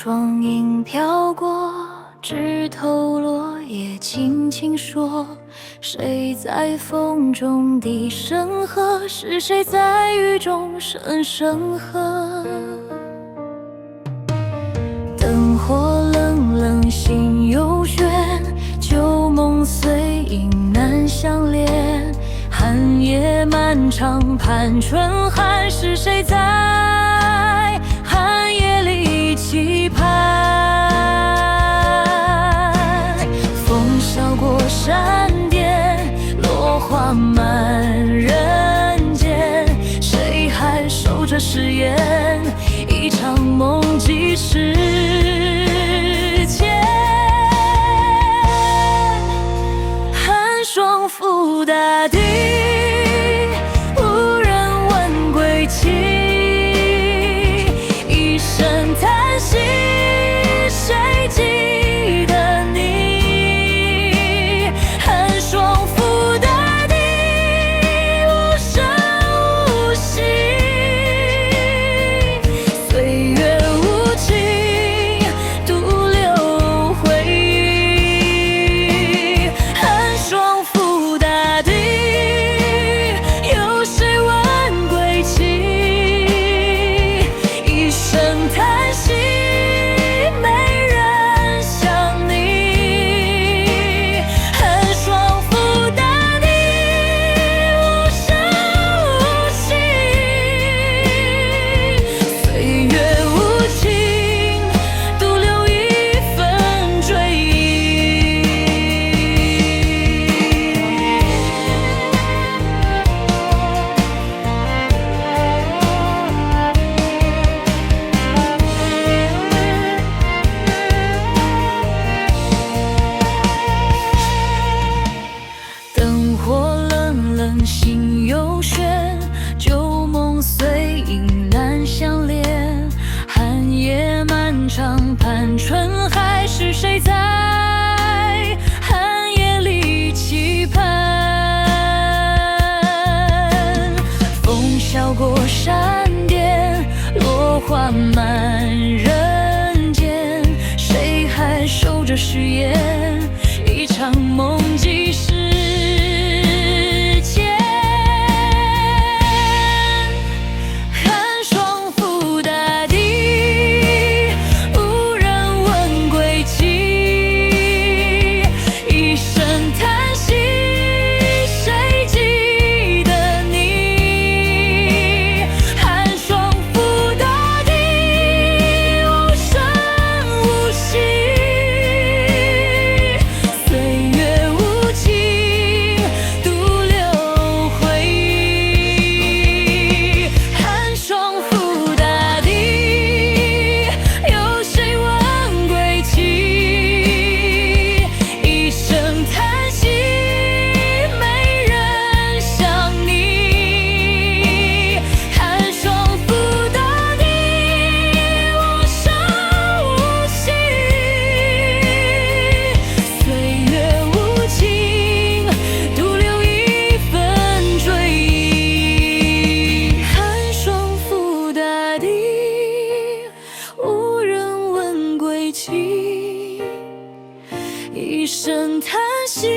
窗影飘过，枝头落叶轻轻说，谁在风中低声和？是谁在雨中声声和？灯火冷冷心又悬，旧梦碎影难相连。寒夜漫长盼春寒，是谁在寒夜里期盼？风扫过山巅，落花满人间。谁还守着誓言？一场梦几时间？寒霜覆大地，无人问归期。一声叹息，谁记得你？寒霜覆大地，无声无息。岁月无情，独留回忆。寒霜覆大地，有谁问归期？一声叹息，没人想你。寒霜覆大地，无声无息。岁月无情，独留一份追忆。灯火冷冷心又悬，旧梦碎影难相连。寒夜漫长盼春还是谁在寒夜里期盼？风扫过山巅，落花满人间。谁还守着誓言？一场梦几时间？寒霜覆大地，无人问归期。一声叹息，谁记得你？寒霜覆大地，无声无息。岁月无情，独留回忆。寒霜覆大地，有谁问归期？一声叹息，没人想你。寒霜覆大地，无声无息。岁月无情，独留一份追忆。寒霜覆大地，无人问归期。一声叹息。